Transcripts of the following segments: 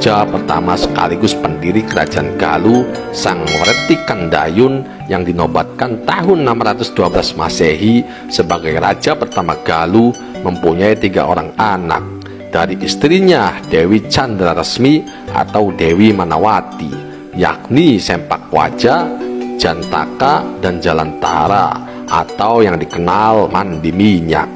raja pertama sekaligus pendiri kerajaan Galuh, Sang Werti Kandayun, yang dinobatkan tahun 612 Masehi sebagai raja pertama Galuh, mempunyai 3 orang anak dari istrinya Dewi Candraresmi atau Dewi Manawati, yakni Sempakwaja, Jantaka, dan Jalantara atau yang dikenal Mandi Minyak.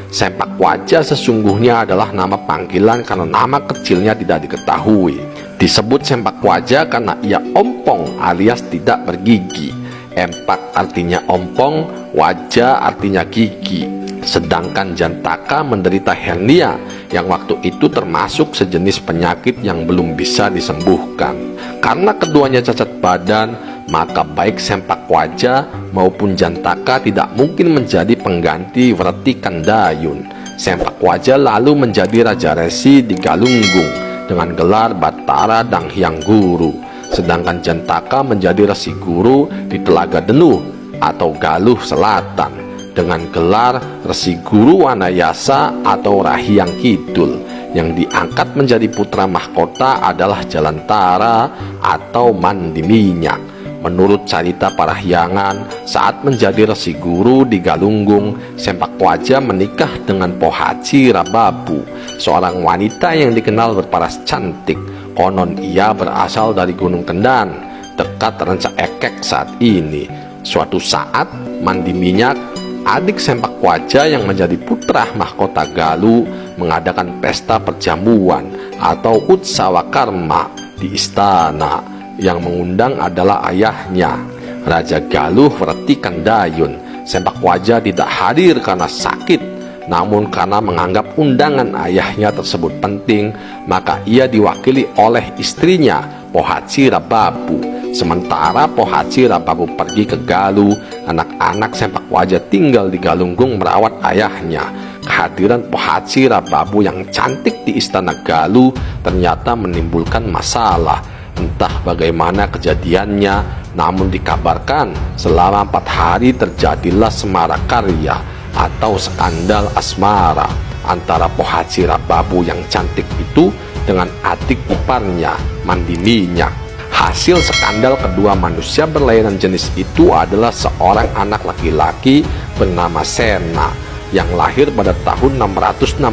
Sempakwaja sesungguhnya adalah nama panggilan karena nama kecilnya tidak diketahui. Disebut Sempakwaja karena ia ompong alias tidak bergigi. Empak artinya ompong, wajah artinya gigi. Sedangkan Jantaka menderita hernia yang waktu itu termasuk sejenis penyakit yang belum bisa disembuhkan. Karena keduanya cacat badan, maka baik Sempakwaja maupun Jantaka tidak mungkin menjadi pengganti Werti Kandayun. Sempakwaja lalu menjadi Raja Resi di Galunggung dengan gelar Batara Danghyang Guru, sedangkan Jantaka menjadi Resi Guru di Telaga Denuh atau Galuh Selatan dengan gelar Resi Guru Wanayasa atau Rahyang Kidul. Yang diangkat menjadi putra mahkota adalah Jalantara atau Mandi Minyak. Menurut cerita parahyangan, saat menjadi Resi Guru di Galunggung, Sempakwaja menikah dengan Pohaci Rababu, seorang wanita yang dikenal berparas cantik. Konon ia berasal dari Gunung Kendan, dekat Ranca Ekek saat ini. Suatu saat, Mandi Minyak, adik Sempakwaja yang menjadi putra mahkota Galuh, mengadakan pesta perjamuan atau Utsawakarma di istana. Yang mengundang adalah ayahnya, Raja Galuh Werti Kandayun. Sempakwaja tidak hadir karena sakit, namun karena menganggap undangan ayahnya tersebut penting, maka ia diwakili oleh istrinya Pohaci Rababu. Sementara Pohaci Rababu pergi ke Galuh, anak-anak Sempakwaja tinggal di Galunggung merawat ayahnya. Kehadiran Pohaci Rababu yang cantik di istana Galuh ternyata menimbulkan masalah. Entah bagaimana kejadiannya, namun dikabarkan selama 4 hari terjadilah semara karya atau skandal asmara antara Pohaci Rababu yang cantik itu dengan adik iparnya Mandi Minyak. Hasil skandal kedua manusia berlainan jenis itu adalah seorang anak laki-laki bernama Sena yang lahir pada tahun 661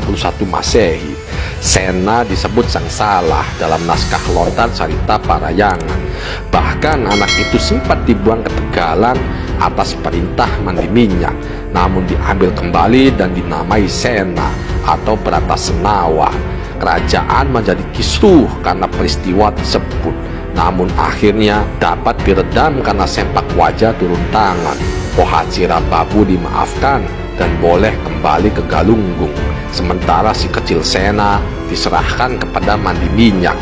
Masehi. Sena disebut sang salah dalam naskah lontar Carita Parayangan. Bahkan anak itu sempat dibuang ke Tegalan atas perintah Mandi Minyak, namun diambil kembali dan dinamai Sena atau Bratasenawa. Kerajaan menjadi kisruh karena peristiwa tersebut, namun akhirnya dapat diredam karena Sempakwaja turun tangan. Pohaci Rababu dimaafkan dan boleh kembali ke Galunggung. Sementara si kecil Sena diserahkan kepada Mandi Minyak.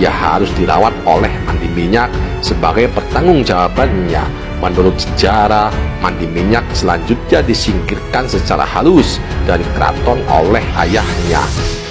Ia harus dirawat oleh Mandi Minyak sebagai pertanggungjawabannya. Menurut sejarah, Mandi Minyak selanjutnya disingkirkan secara halus dari keraton oleh ayahnya,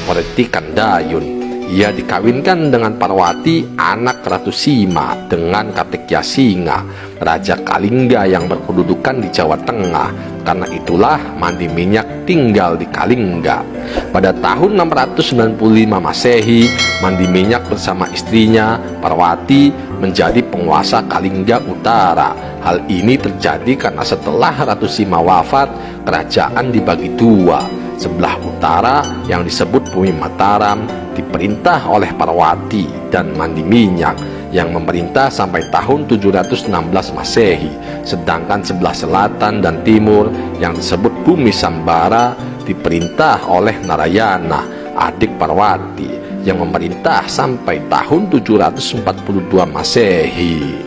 Werti Kandayun. Ia dikawinkan dengan Parwati, anak Ratu Sima, dengan Katekya Singa, Raja Kalingga yang berkedudukan di Jawa Tengah. Karena itulah Mandi Minyak tinggal di Kalingga. Pada tahun 695 Masehi, Mandi Minyak bersama istrinya Parwati menjadi penguasa Kalingga Utara. Hal ini terjadi karena setelah Ratu Sima wafat, kerajaan dibagi 2. Sebelah utara yang disebut Bumi Mataram diperintah oleh Parwati dan Mandi Minyak yang memerintah sampai tahun 716 Masehi. Sedangkan sebelah selatan dan timur yang disebut Bumi Sambara diperintah oleh Narayana, adik Parwati, yang memerintah sampai tahun 742 Masehi.